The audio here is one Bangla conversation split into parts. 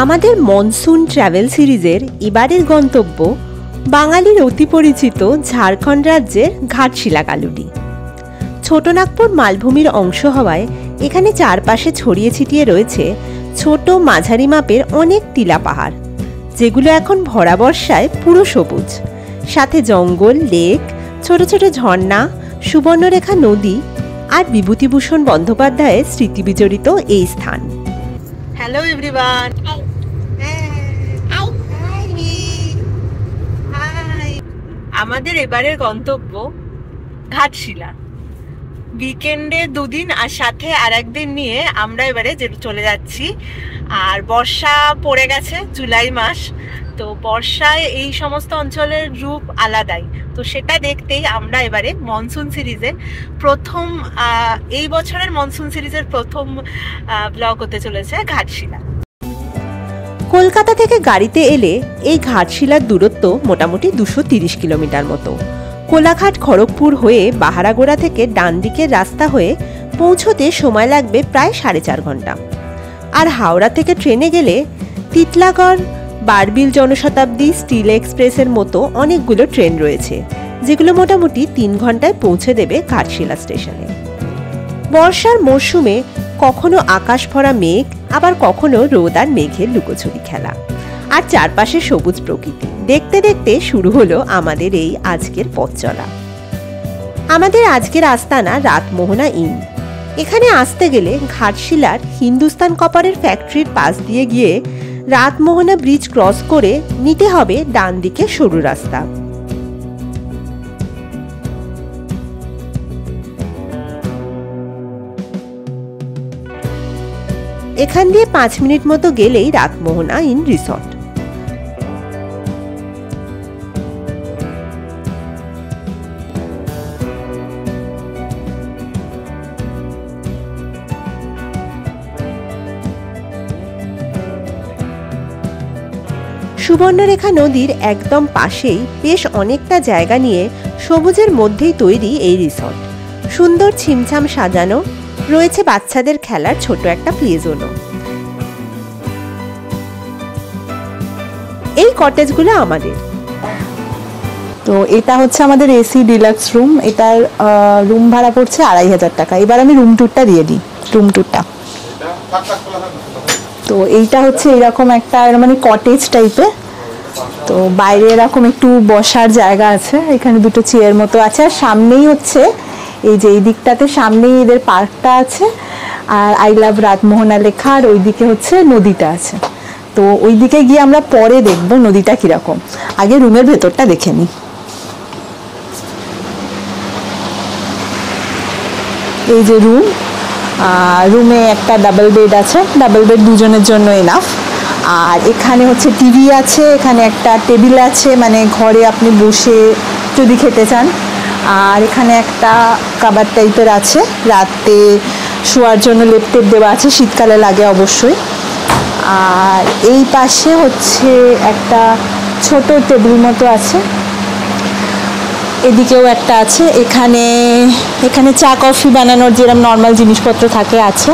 আমাদের মনসুন ট্রাভেল সিরিজের এবারের গন্তব্য বাঙালির অতি পরিচিত ঝাড়খণ্ড রাজ্যের ঘাটশিলা কালুডি। ছোটনাগপুর মালভূমির অংশ হওয়ায় এখানে চারপাশে ছড়িয়ে ছিটিয়ে রয়েছে ছোট মাঝারি মাপের অনেক টিলা পাহাড়, যেগুলো এখন ভরা বর্ষায় পুরো সবুজ। সাথে জঙ্গল, লেক, ছোট ছোট ঝর্ণা, সুবর্ণরেখা নদী আর বিভূতিভূষণ বন্দ্যোপাধ্যায়ের স্মৃতিবিজড়িত এই স্থান। হ্যালো এভরিওয়ান, আমাদের এবারের গন্তব্য ঘাটশিলা। উইকেন্ডে দুদিন আর সাথে আর একদিন নিয়ে আমরা এবারে চলে যাচ্ছি। আর বর্ষা পড়ে গেছে, জুলাই মাস, তো বর্ষায় এই সমস্ত অঞ্চলের রূপ আলাদাই। তো সেটা দেখতেই আমরা এবারে মনসুন সিরিজের প্রথম, এই বছরের মনসুন সিরিজের প্রথম ব্লগ হতে চলেছে ঘাটশিলা। কলকাতা থেকে গাড়িতে এলে এই ঘাটশিলার দূরত্ব মোটামুটি 230 কিলোমিটার মতো। কোলাঘাট খড়গপুর হয়ে বাহারাগোড়া থেকে ডান দিকের রাস্তা হয়ে পৌঁছতে সময় লাগবে প্রায় 4.5 ঘন্টা। আর হাওড়া থেকে ট্রেনে গেলে তিতলাগড়, বারবিল জনশতাব্দী, স্টিল এক্সপ্রেসের মতো অনেকগুলো ট্রেন রয়েছে, যেগুলো মোটামুটি 3 ঘন্টায় পৌঁছে দেবে ঘাটশিলা স্টেশনে। বর্ষার মরশুমে কখনো আকাশ ভরা মেঘ, আবার কখনো রোদ আর মেঘের লুকোচুরি খেলা, আর চারপাশে সবুজ প্রকৃতি দেখতে দেখতে শুরু হলো আমাদের এই আজকের পথ চলা। আমাদের আজকের আস্তানা রাতমোহনা ইন। এখানে আসতে গেলে ঘাটশিলার হিন্দুস্তান কপারের ফ্যাক্টরির পাশ দিয়ে গিয়ে রাতমোহনা ব্রিজ ক্রস করে নিতে হবে ডান দিকে সরু রাস্তা। এখান দিয়ে 5 মিনিট মতো গেলেই রাতমোহনা ইন রিসর্ট। সুবর্ণরেখা নদীর একদম পাশেই বেশ অনেকটা জায়গা নিয়ে সবুজের মধ্যেই তৈরি এই রিসর্ট। সুন্দর ছিমছাম সাজানো রয়েছে বাচ্চাদের খেলার ছোট একটা প্লে জোনও। এই কটেজগুলো আমাদের। তো এটা হচ্ছে আমাদের এসি ডিলাক্স রুম। এটার রুম ভাড়া পড়ছে 2500 টাকা। এবার আমি রুম ট্যুরটা দিয়ে দিই। রুম ট্যুরটা তো এইটা হচ্ছে এরকম একটা মানে কটেজ টাইপের। তো বাইরে এরকম একটু বসার জায়গা আছে, এখানে দুটো চেয়ার মতো আছে। আর সামনেই হচ্ছে এই যে এই দিকটাতে সামনেই এদের পার্কটা আছে, আর আই লাভ রাতমোহনা লেখা, আর ওইদিকে হচ্ছে নদীটা আছে। তো ওই দিকে গিয়ে আমরা পরে দেখবো নদীটা কিরকম। আগে রুমের ভেতরটা দেখে নিই। এই যে রুম, রুমে একটা ডাবল বেড আছে, ডাবল বেড দুজনের জন্য এনাফ। আর এখানে হচ্ছে টিভি আছে, এখানে একটা টেবিল আছে, মানে ঘরে আপনি বসে যদি খেতে চান। আর এখানে একটা কাবাড টাইপের আছে, রাতে শোয়ার জন্য লেপটেপ দেওয়া আছে, শীতকালে লাগে অবশ্যই। আর এই পাশে হচ্ছে একটা ছোট টেবিল মতো আছে, এদিকেও একটা আছে। এখানে চা কফি বানানোর যেরকম নর্মাল জিনিসপত্র থাকে আছে,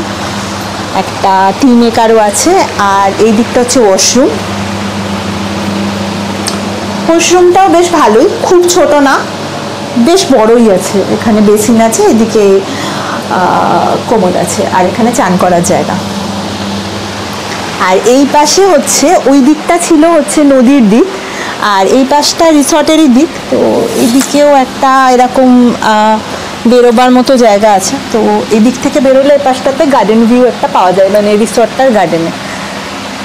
একটা টি মেকারও আছে। আর এই দিকটা হচ্ছে ওয়াশরুম। ওয়াশরুমটাও বেশ ভালোই, খুব ছোট না, বেশ বড়ই আছে। এখানে বেসিন আছে, এদিকে কোমোড আছে, আর এখানে চান করার জায়গা। আর এই পাশে হচ্ছে, ওই দিকটা ছিল হচ্ছে নদীর দিক, আর এই পাশটা রিসর্টেরই দিক। তো এদিকেও একটা এরকম বেরোবার মতো জায়গা আছে। তো এই দিক থেকে বেরোলে এই পাশটাতে গার্ডেন ভিউ একটা পাওয়া যায়, মানে রিসর্টটার গার্ডেনে।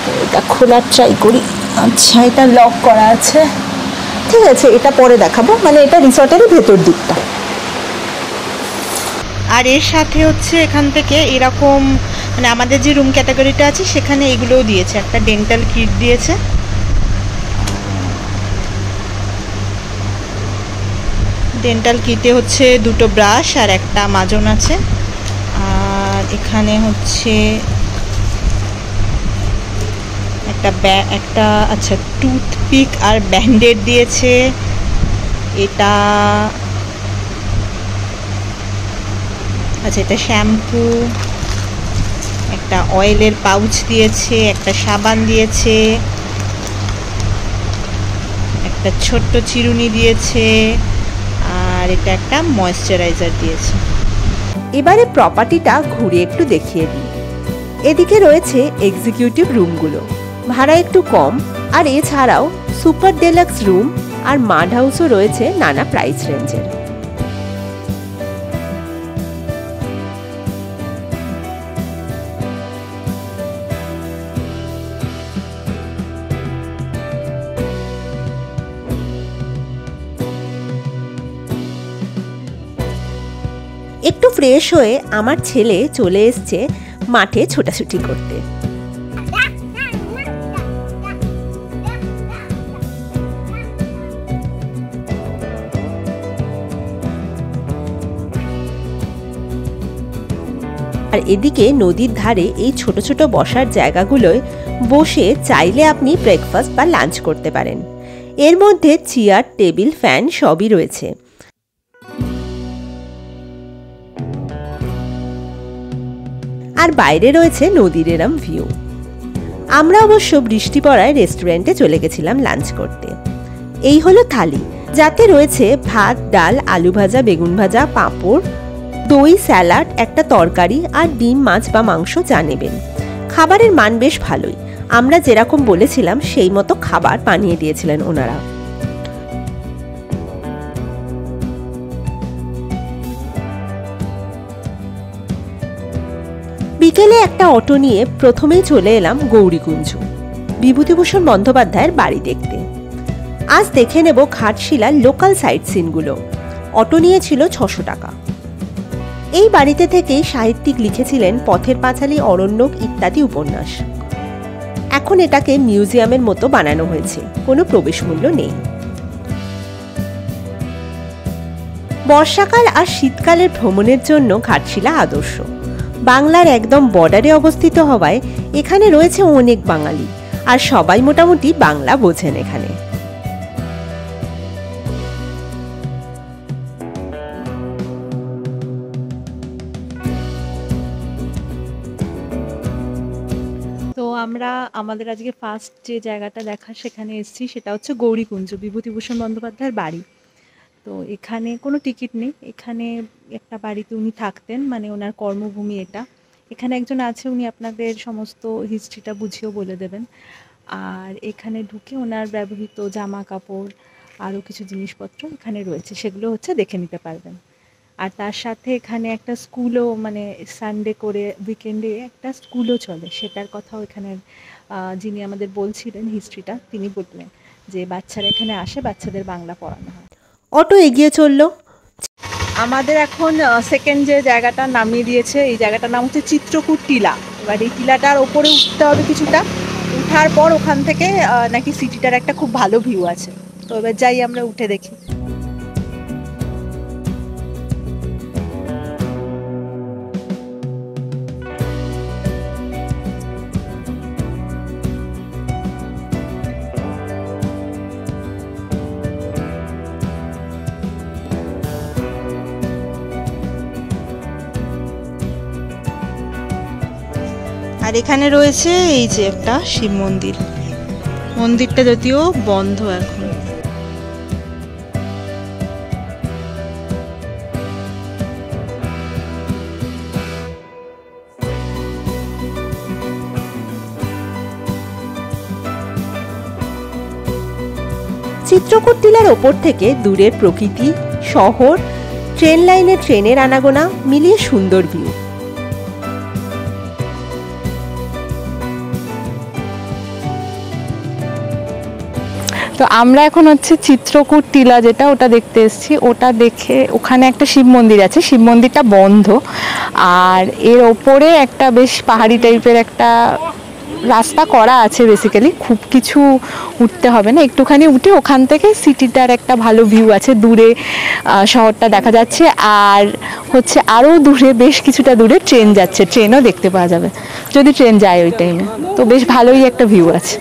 তো এটা খোলার ট্রাই করি। আচ্ছা, এটা লক করা আছে, ঠিক আছে, এটা পরে দেখাবো। মানে এটা রিসর্টেরই ভেতর দিকটা। আর এর সাথে হচ্ছে এখান থেকে এরকম, মানে আমাদের যে রুম ক্যাটাগরিটা আছে সেখানে এগুলোও দিয়েছে, একটা ডেন্টাল কিট দিয়েছে। ডেন্টাল কিটে হচ্ছে 2টো ব্রাশ আর একটা মাজন আছে। আর এখানে হচ্ছে একটা আচ্ছা টুথপিক আর ব্যান্ডেড দিয়েছে। এটা আচ্ছা, এটা শ্যাম্পু, একটা অয়েলের পাউচ দিয়েছে, একটা সাবান দিয়েছে, একটা ছোট্ট চিরুনি দিয়েছে, আর এটা একটা ময়েশ্চারাইজার দিয়েছে। এবারে প্রপার্টিটা ঘুরে একটু দেখিয়ে দিই। এদিকে রয়েছে এক্সিকিউটিভ রুমগুলো, ভাড়া একটু কম, আর এছাড়াও সুপার ডেলাক্স রুম আর মাড হাউসও রয়েছে নানা প্রাইস রেঞ্জের। একটু ফ্রেশ হয়ে আমার ছেলে চলে এসছে মাঠে ছোটাছুটি করতে। আর এদিকে নদীর ধারে এই ছোট ছোট বসার জায়গাগুলোয় বসে চাইলে আপনি ব্রেকফাস্ট বা লাঞ্চ করতে পারেন। এর মধ্যে চেয়ার, টেবিল, ফ্যান সবই রয়েছে। আর বাইরে রয়েছে নদীর এরম ভিউ। আমরা অবশ্য বৃষ্টি পড়ায় রেস্টুরেন্টে চলে গেছিলাম লাঞ্চ করতে। এই হলো থালি, যাতে রয়েছে ভাত, ডাল, আলু ভাজা, বেগুন ভাজা, পাঁপড়, দই, স্যালাড, একটা তরকারি আর ডিম, মাছ বা মাংস যা নেবেন। খাবারের মান বেশ ভালোই, আমরা যেরকম বলেছিলাম সেই মতো খাবার বানিয়ে দিয়েছিলেন ওনারা। বিকেলে একটা অটো নিয়ে প্রথমেই চলে এলাম গৌরীকুঞ্জ, বিভূতিভূষণ বন্দ্যোপাধ্যায়ের বাড়ি দেখতে। আজ দেখে নেব ঘাটশিলার লোকাল সাইট সিনগুলো। অটো নিয়েছিল 600 টাকা। এই বাড়িতে থেকেই সাহিত্যিক লিখেছিলেন পথের পাঁচালী, অরণ্যক ইত্যাদি উপন্যাস। এখন এটাকে মিউজিয়ামের মতো বানানো হয়েছে, কোনো প্রবেশ মূল্য নেই। বর্ষাকাল আর শীতকালের ভ্রমণের জন্য ঘাটশিলা আদর্শ। বাংলার একদম বর্ডারে অবস্থিত হওয়ায় এখানে রয়েছে অনেক বাঙালি, আর সবাই মোটামুটি বাংলা বোঝেন এখানে। তো আমরা আমাদের আজকে ফার্স্ট যে জায়গাটা দেখা সেখানে এসেছি, সেটা হচ্ছে গৌরীকুঞ্জ, বিভূতিভূষণ বন্দ্যোপাধ্যায়ের বাড়ি। তো এখানে কোনো টিকিট নেই, এখানে একটা বাড়িতে উনি থাকতেন, মানে ওনার কর্মভূমি এটা। এখানে একজন আছে, উনি আপনাদের সমস্ত হিস্ট্রিটা বুঝিয়েও বলে দেবেন। আর এখানে ঢুকে ওনার ব্যবহৃত জামা কাপড় আরও কিছু জিনিসপত্র এখানে রয়েছে, সেগুলো হচ্ছে দেখে নিতে পারবেন। আর তার সাথে এখানে একটা স্কুলও, মানে সানডে করে উইকেন্ডে একটা স্কুলও চলে, সেটার কথাও এখানের যিনি আমাদের বলছিলেন হিস্ট্রিটা, তিনি বললেন যে বাচ্চারা এখানে আসে, বাচ্চাদের বাংলা পড়ানো হয়। অটো এগিয়ে চলল। আমাদের এখন সেকেন্ড যে জায়গাটা নামিয়ে দিয়েছে, এই জায়গাটার নাম হচ্ছে চিত্রকূট টিলা। এবার এই টিলাটার ওপরে উঠতে হবে কিছুটা, উঠার পর ওখান থেকে নাকি সিটিটার একটা খুব ভালো ভিউ আছে। তো এবার যাই, আমরা উঠে দেখি। আর এখানে রয়েছে এই যে একটা শিব মন্দির, মন্দিরটা যদিও বন্ধ এখন। চিত্রকূট টিলার ওপর থেকে দূরের প্রকৃতি, শহর, ট্রেন লাইনে ট্রেনের আনাগোনা মিলিয়ে সুন্দর ভিউ। তো আমরা এখন হচ্ছে চিত্রকূট টিলা যেটা, ওটা দেখতে এসেছি। ওটা দেখে ওখানে একটা শিব মন্দির আছে, শিব মন্দিরটা বন্ধ, আর এর ওপরে একটা বেশ পাহাড়ি টাইপের একটা রাস্তা করা আছে। বেসিক্যালি খুব কিছু উঠতে হবে না, একটুখানি উঠে ওখান থেকে সিটিটার একটা ভালো ভিউ আছে, দূরে শহরটা দেখা যাচ্ছে। আর হচ্ছে আরও দূরে, বেশ কিছুটা দূরে ট্রেন যাচ্ছে, ট্রেনও দেখতে পাওয়া যাবে যদি ট্রেন যায় ওই টাইমে। তো বেশ ভালোই একটা ভিউ আছে।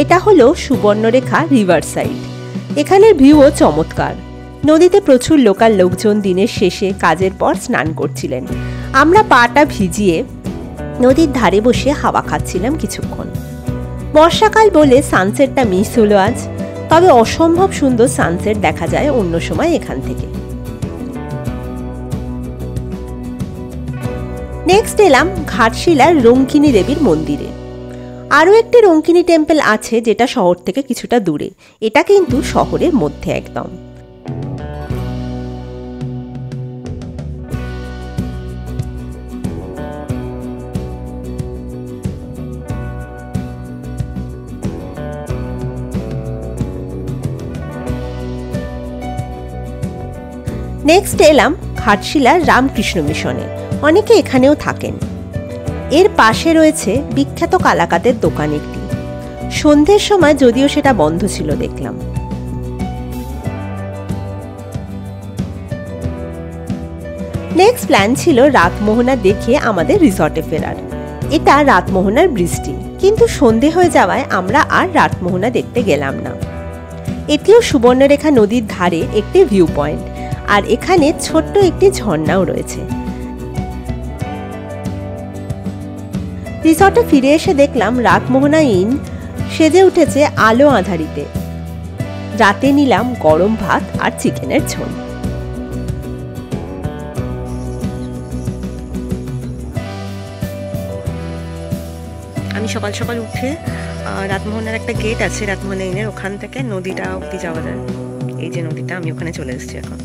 এটা হলো সুবর্ণরেখা রিভার সাইড। এখানের ভিউও চমৎকার। নদীতে প্রচুর লোকাল লোকজন দিনের শেষে কাজের পর স্নান করছিলেন। আমরা পাটা ভিজিয়ে নদীর ধারে বসে হাওয়া খাচ্ছিলাম কিছুক্ষণ। বর্ষাকাল বলে সানসেটটা মিস হলো আজ, তবে অসম্ভব সুন্দর সানসেট দেখা যায় অন্য সময় এখান থেকে। নেক্সট এলাম ঘাটশিলার রঙ্কিনী দেবীর মন্দিরে। আরও একটি রঙ্কিনী টেম্পল আছে যেটা শহর থেকে কিছুটা দূরে, এটা কিন্তু শহরের মধ্যে একদম। নেক্সট এলাম ঘাটশিলার রামকৃষ্ণ মিশনে। অনেকে এখানেও থাকেন। এর পাশে রয়েছে বিখ্যাত কালাকাতের দোকান একটি। সন্ধ্যের সময় যদিও সেটা বন্ধ ছিল দেখলাম। নেক্সট প্ল্যান ছিল রাতমোহনা দেখে আমাদের রিসর্টে ফেরার। এটা রাতমোহনার বৃষ্টি, কিন্তু সন্ধে হয়ে যাওয়ায় আমরা আর রাতমোহনা দেখতে গেলাম না। এটিও সুবর্ণরেখা নদীর ধারে একটি ভিউ পয়েন্ট, আর এখানে ছোট্ট একটি ঝর্ণাও রয়েছে। রিসর্টে ফিরে এসে দেখলাম রাতমোহনা ইন সেজে উঠেছে আলো আঁধারিতে। রাতে নিলাম গরম ভাত আর চিকেনের ঝোল। আমি সকাল সকাল উঠে রাতমোহনার একটা গেট আছে রাতমোহনা ইনের, ওখান থেকে নদীটা অব্দি যাওয়া যায়। এই যে নদীটা, আমি ওখানে চলে এসেছি এখন।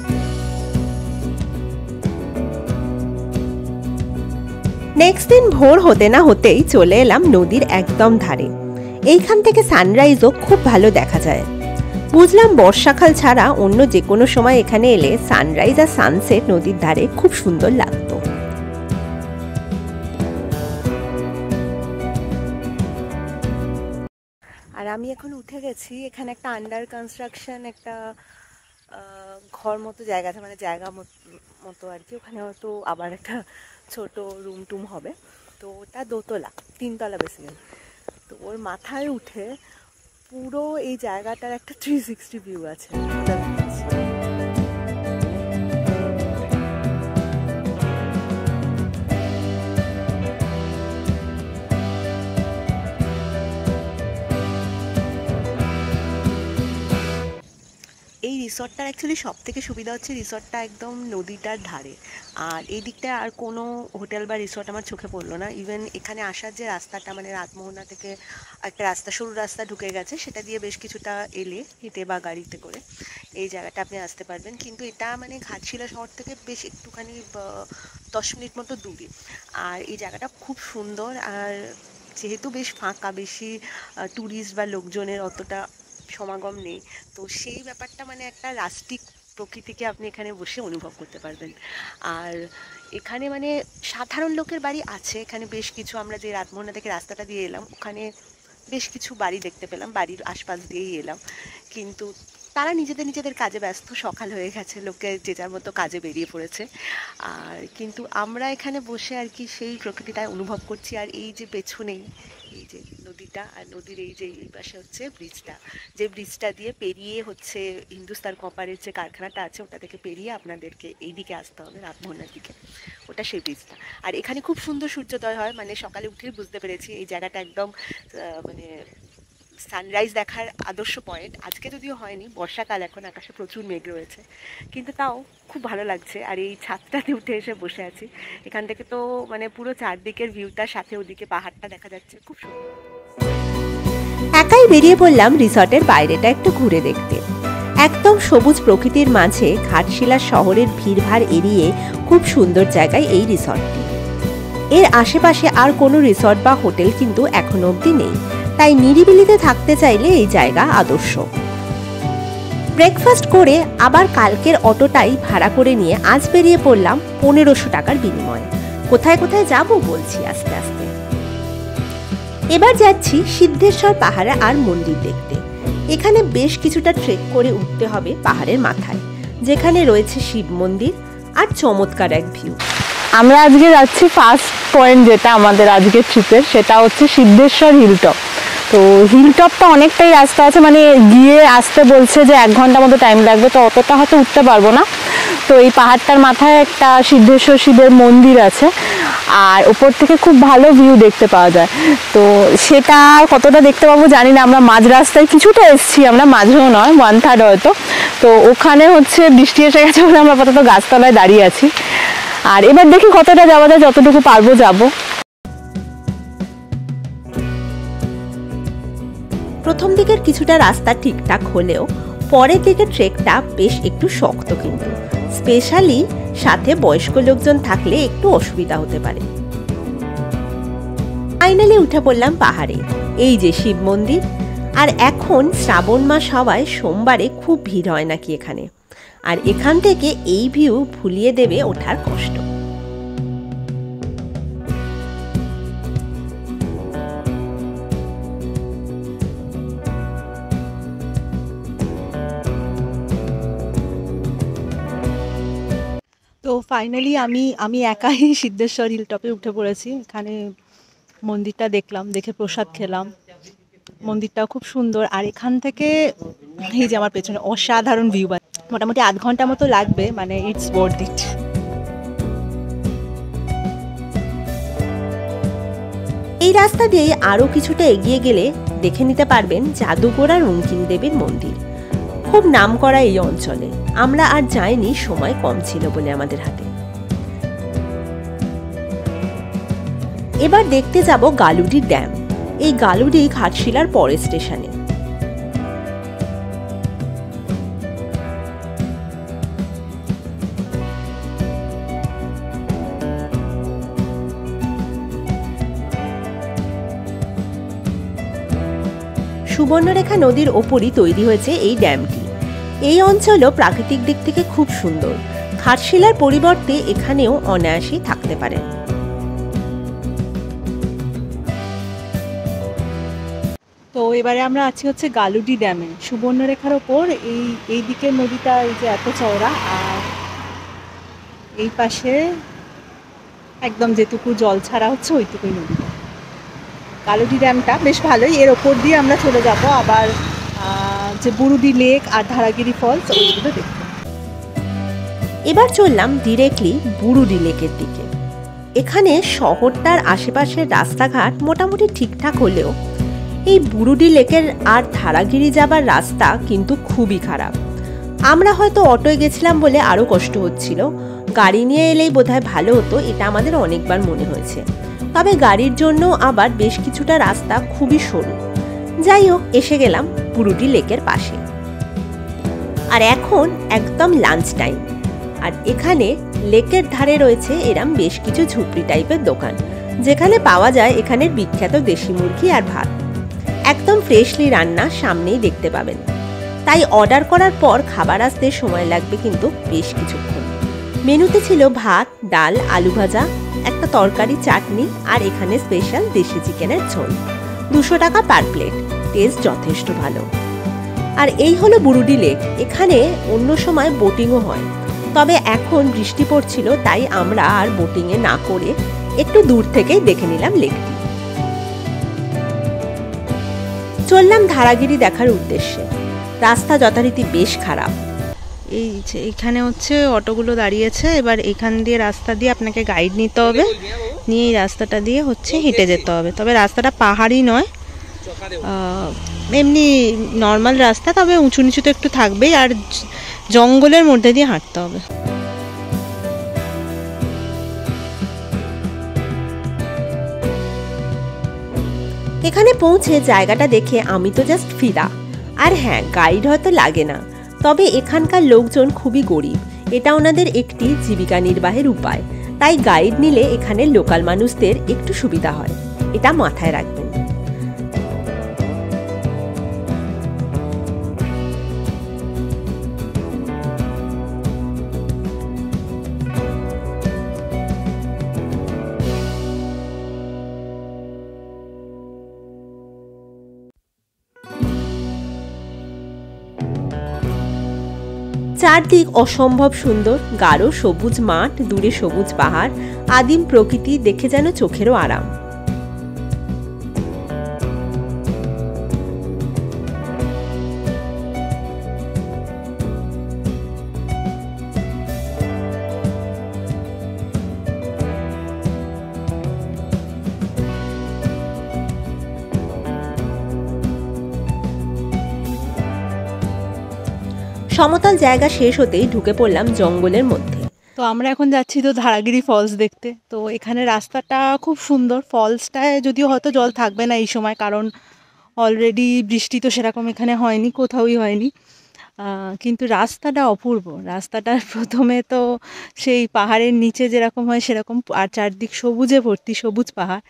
নেক্সট দিন ভোর হতে না হতেই চলে এলাম নদীর একদম ধারে। এইখান থেকে সানরাইজও খুব ভালো দেখা যায়। বুঝলাম বর্ষাকাল ছাড়া অন্য যে কোনো সময় এখানে এলে সানরাইজ আর সানসেট নদীর ধারে খুব সুন্দর লাগতো। আর আমি এখন উঠে গেছি। এখানে একটা আন্ডার কনস্ট্রাকশন একটা ঘর মতো জায়গা আছে, মানে জায়গা মতো আর কি। ওখানে হয়তো আবার একটা ছোট রুম টুম হবে। তো ওটা দোতলা, 3 তলা বেসিক্যালি। তো ওর মাথায় উঠে পুরো এই জায়গাটার একটা 360 ভিউ আছে। এই রিসর্টটার অ্যাকচুয়ালি সব থেকে সুবিধা হচ্ছে রিসর্টটা একদম নদীটার ধারে, আর এই দিকটায় আর কোনো হোটেল বা রিসর্ট আমার চোখে পড়লো না। ইভেন এখানে আসার যে রাস্তাটা, মানে রাতমোহনা থেকে একটা রাস্তা, সরু রাস্তা ঢুকে গেছে, সেটা দিয়ে বেশ কিছুটা এলে হেঁটে বা গাড়িতে করে এই জায়গাটা আপনি আসতে পারবেন। কিন্তু এটা মানে ঘাটশিলা শহর থেকে বেশ একটুখানি 10 মিনিট মতো দূরে। আর এই জায়গাটা খুব সুন্দর, আর যেহেতু বেশ ফাঁকা, বেশি ট্যুরিস্ট বা লোকজনের অতটা সমাগম নেই, তো সেই ব্যাপারটা মানে একটা রাস্টিক প্রকৃতিকে আপনি এখানে বসে অনুভব করতে পারবেন। আর এখানে মানে সাধারণ লোকের বাড়ি আছে এখানে বেশ কিছু। আমরা যে রাতমোহনা থেকে রাস্তাটা দিয়ে এলাম, ওখানে বেশ কিছু বাড়ি দেখতে পেলাম, বাড়ির আশপাশ দিয়েই এলাম। কিন্তু তারা নিজেদের কাজে ব্যস্ত, সকাল হয়ে গেছে, লোকে যে যার মতো কাজে বেরিয়ে পড়েছে। আর কিন্তু আমরা এখানে বসে আর কি সেই প্রকৃতিটা অনুভব করছি। আর এই যে পেছনেই এই যে নদীটা, আর নদীর এই যে এই পাশে হচ্ছে ব্রিজটা, যে ব্রিজটা দিয়ে পেরিয়ে হচ্ছে হিন্দুস্তান কপারের যে কারখানাটা আছে, ওটা থেকে পেরিয়ে আপনাদেরকে এই দিকে আসতে হবে রাতমোহনার দিকে, ওটা সেই ব্রিজটা। আর এখানে খুব সুন্দর সূর্যোদয় হয়, মানে সকালে উঠেই বুঝতে পেরেছি এই জায়গাটা একদম মানে সানরাইজ দেখার আদর্শ পয়েন্ট। আজকে যদিও হয়নি, বর্ষাকাল, এখন আকাশে প্রচুর মেঘ রয়েছে, কিন্তু তাও খুব ভালো লাগছে। আর এই ছাদটাতে উঠে এসে বসে আছি, এখান থেকে তো মানে পুরো চারদিকের ভিউটার সাথে ওদিকে পাহাড়টা দেখা যাচ্ছে, খুব সুন্দর। একাই বেরিয়ে পড়লাম রিসর্টের বাইরেটা একটু ঘুরে দেখতে। একদম সবুজ প্রকৃতির মাঝে ঘাটশিলা শহরের ভিড়ভাড় এড়িয়ে খুব সুন্দর জায়গায় এই রিসর্টটি। এর আশেপাশে আর কোনো রিসর্ট বা হোটেল কিন্তু এখনো অবধি নেই, তাই নিরিবিলিতে থাকতে চাইলে এই জায়গা আদর্শ। ব্রেকফাস্ট করে আবার কালকের অটোটাই ভাড়া করে নিয়ে আজ বেরিয়ে পড়লাম 1500 টাকার বিনিময়ে। কোথায় কোথায় যাব বলছি আস্তে আস্তে। এবার যাচ্ছি সিদ্ধেশ্বর পাহাড়ে আর মন্দির দেখতে। এখানে বেশ কিছুটা ট্রেক করে উঠতে হবে পাহাড়ের মাথায়, যেখানে রয়েছে শিব মন্দির আর চমৎকার এক ভিউ। আমরা আজকে যাচ্ছি ফার্স্ট পয়েন্ট, যেটা আমাদের আজকের ট্রিপের, সেটা হচ্ছে সিদ্ধেশ্বর হিলটপ। তো হিল টপটা অনেকটাই রাস্তা আছে, মানে গিয়ে আসতে বলছে যে 1 ঘন্টা মতো টাইম লাগবে, তো অতটা হয়তো উঠতে পারবো না। তো এই পাহাড়টার মাথায় একটা সিদ্ধেশ্বর শিবের মন্দির আছে, আর ওপর থেকে খুব ভালো ভিউ দেখতে পাওয়া যায়। তো সেটা কতটা দেখতে পাবো জানি না। আমরা মাঝ রাস্তায় কিছুটা এসেছি, আমরা মাঝেও নয়, 1/3 হয়তো। তো ওখানে হচ্ছে বৃষ্টি এসে গেছে বলে আমরা আপাতত গাছতলায় দাঁড়িয়ে আছি। আর এবার দেখি কতটা যাওয়া যায়, যতটুকু পারবো যাবো। প্রথম দিকের কিছুটা রাস্তা ঠিকঠাক হলেও পরের দিকের ট্রেকটা বেশ একটু শক্ত, কিন্তু স্পেশালি সাথে বয়স্ক লোকজন থাকলে একটু অসুবিধা হতে পারে। ফাইনালি উঠে পড়লাম পাহাড়ে। এই যে শিব মন্দির। আর এখন শ্রাবণ মাস হওয়ায় সোমবারে খুব ভিড় হয় নাকি এখানে। আর এখান থেকে এই ভিউ ভুলিয়ে দেবে ওঠার কষ্ট। তো ফাইনালি আমি একাই সিদ্ধেশ্বর হিল টপে উঠে পড়েছি। এখানে মন্দিরটা দেখলাম, দেখে প্রসাদ খেলাম। মন্দিরটাও খুব সুন্দর। আর এখান থেকে এই যে আমার পেছনে অসাধারণ ভিউ, মোটামুটি 8 ঘন্টা মতো লাগবে, মানে ইটস ওয়ার্থ ইট। এই রাস্তা দিয়ে আরো কিছুটা এগিয়ে গেলে দেখে নিতে পারবেন জাদুগোড়া রঙ্কিনী দেবীর মন্দির। খুব নামকরা এই অঞ্চলে। আমরা আর যাইনি, সময় কম ছিল বলে আমাদের হাতে। এবার দেখতে যাব গালুডি ড্যাম। এই গালুডি ঘাটশিলার পরের স্টেশনে। সুবর্ণরেখা নদীর ওপরই তৈরি হয়েছে এই ড্যামটি। এই অঞ্চলও প্রাকৃতিক দিক থেকে খুব সুন্দর। ঘাটশিলার পরিবর্তে এখানেও অনায়াসেই থাকতে পারেন। তো এবারে আমরা আছি হচ্ছে গালুডি ড্যামে, সুবর্ণরেখার ওপর। এই দিকের নদীটা এই যে এত চওড়া, আর এই পাশে একদম যেটুকু জল ছাড়া হচ্ছে ওইটুকুই নদীটা। গালুডি ড্যামটা বেশ ভালোই। এর ওপর দিয়ে আমরা চলে যাব আবার যে বুরুডি লেক আর ধারাগিরি ফলস, ওইগুলো দেখতে। এবার চললাম ডিরেক্টলি বুরুডি লেকের দিকে। এখানে শহরটার আশেপাশের রাস্তাঘাট মোটামুটি ঠিকঠাক হলেও এই বুরুডি লেকের আর ধারাগিরি যাবার রাস্তা কিন্তু খুবই খারাপ। আমরা হয়তো অটোয় গেছিলাম বলে আরও কষ্ট হচ্ছিল। গাড়ি নিয়ে এলেই বোধহয় ভালো হতো, এটা আমাদের অনেকবার মনে হয়েছে। তবে গাড়ির জন্য আবার বেশ কিছুটা রাস্তা খুবই সরু। যাই হোক, এসে গেলাম বুরুডি লেকের পাশে। আর এখন একদম লাঞ্চ টাইম। আর এখানে লেকের ধারে রয়েছে এরম বেশ কিছু ঝুপড়ি টাইপের দোকান, যেখানে পাওয়া যায় এখানের বিখ্যাত দেশি মুরগি আর ভাত। একদম ফ্রেশলি রান্না, সামনেই দেখতে পাবেন। তাই অর্ডার করার পর খাবার আসতে সময় লাগবে কিন্তু বেশ কিছুক্ষণ। মেনুতে ছিল ভাত, ডাল, আলু ভাজা, একটা তরকারি, চাটনি আর এখানে স্পেশাল দেশি চিকেনের ঝোল। 200 টাকা পার প্লেট। টেস্ট যথেষ্ট ভালো। আর এই হলো বুরুডি লেক। এখানে অন্য সময় বোটিংও হয়, তবে এখন বৃষ্টি পড়ছিল, তাই আমরা আর বোটিংয়ে না করে একটু দূর থেকেই দেখে নিলাম লেকটি। চললাম ধারাগিরি দেখার উদ্দেশ্যে। রাস্তা যথারীতি বেশ খারাপ। এই যে এখানে হচ্ছে অটোগুলো দাঁড়িয়েছে। এবার এখান দিয়ে রাস্তা দিয়ে আপনাকে গাইড নিতে হবে, নিয়ে এই রাস্তাটা দিয়ে হচ্ছে হেঁটে যেতে হবে। তবে রাস্তাটা পাহাড়ি নয়, এমনি নর্মাল রাস্তা, তবে উঁচু নিচু তো একটু থাকবেই, আর জঙ্গলের মধ্যে দিয়ে হাঁটতে হবে। এখানে পৌঁছে জায়গাটা দেখে আমি তো জাস্ট ফিদা। আর হ্যাঁ, গাইড হয়তো লাগে না, তবে এখানকার লোকজন খুবই গরিব। এটা ওনাদের একটি জীবিকা নির্বাহের উপায়। তাই গাইড নিলে এখানের লোকাল মানুষদের একটু সুবিধা হয়, এটা মাথায় রাখবেন। চারদিক অসম্ভব সুন্দর। গাঢ় সবুজ মাঠ, দূরে সবুজ পাহাড়, আদিম প্রকৃতি দেখে যেন চোখেরও আরাম। সমতল জায়গা শেষ হতেই ঢুকে পড়লাম জঙ্গলের মধ্যে। তো আমরা এখন যাচ্ছি তো ধারাগিরি ফলস দেখতে। তো এখানে রাস্তাটা খুব সুন্দর, ফলসটায় যদিও হয়তো জল থাকবে না এই সময়, কারণ অলরেডি বৃষ্টি তো সেরকম এখানে হয়নি, কোথাওই হয়নি। কিন্তু রাস্তাটা অপূর্ব। রাস্তাটার প্রথমে তো সেই পাহাড়ের নিচে যেরকম হয় সেরকম, আর চারদিক সবুজে ভর্তি, সবুজ পাহাড়।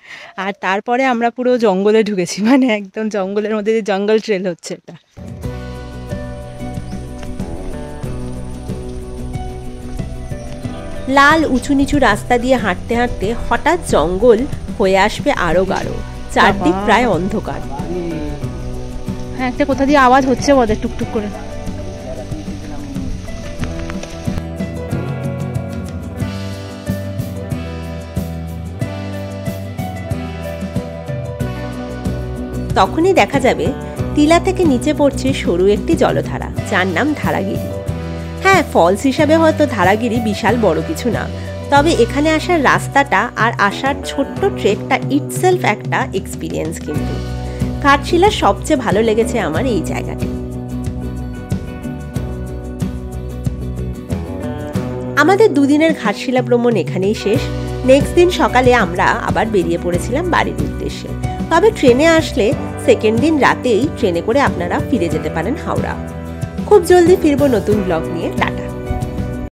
আর তারপরে আমরা পুরো জঙ্গলে ঢুকেছি, মানে একদম জঙ্গলের মধ্যে যে জঙ্গল ট্রেল হচ্ছে এটা। লাল উঁচু নিচু রাস্তা দিয়ে হাঁটতে হাঁটতে হঠাৎ জঙ্গল হয়ে আসবে আরো গাঢ়, চারদিক প্রায় অন্ধকার। হ্যাঁ, একটা কোথা দিয়ে আওয়াজ হচ্ছে বোধহয় টুকটুক করে। তখনই দেখা যাবে টিলা থেকে নিচে পড়ছে সরু একটি জলধারা, যার নাম ধারাগিরি। হ্যাঁ, ফলস হিসাবে হয়তো ধারাগিরি বিশাল বড় কিছু না, তবে এখানে আসার রাস্তাটা আর আসার ছোট্ট ট্রেকটা ইটসেলফ একটা এক্সপিরিয়েন্স। কিন্তু ঘাটশিলার সবচেয়ে ভালো লেগেছে আমার এই জায়গাটি। আমাদের দুদিনের ঘাটশিলা ভ্রমণ এখানেই শেষ। নেক্সট দিন সকালে আমরা আবার বেরিয়ে পড়েছিলাম বাড়ির উদ্দেশ্যে। তবে ট্রেনে আসলে সেকেন্ড দিন রাতেই ট্রেনে করে আপনারা ফিরে যেতে পারেন হাওড়া। খুব জলদি ফিরবো নতুন ব্লগ নিয়ে। টাটা।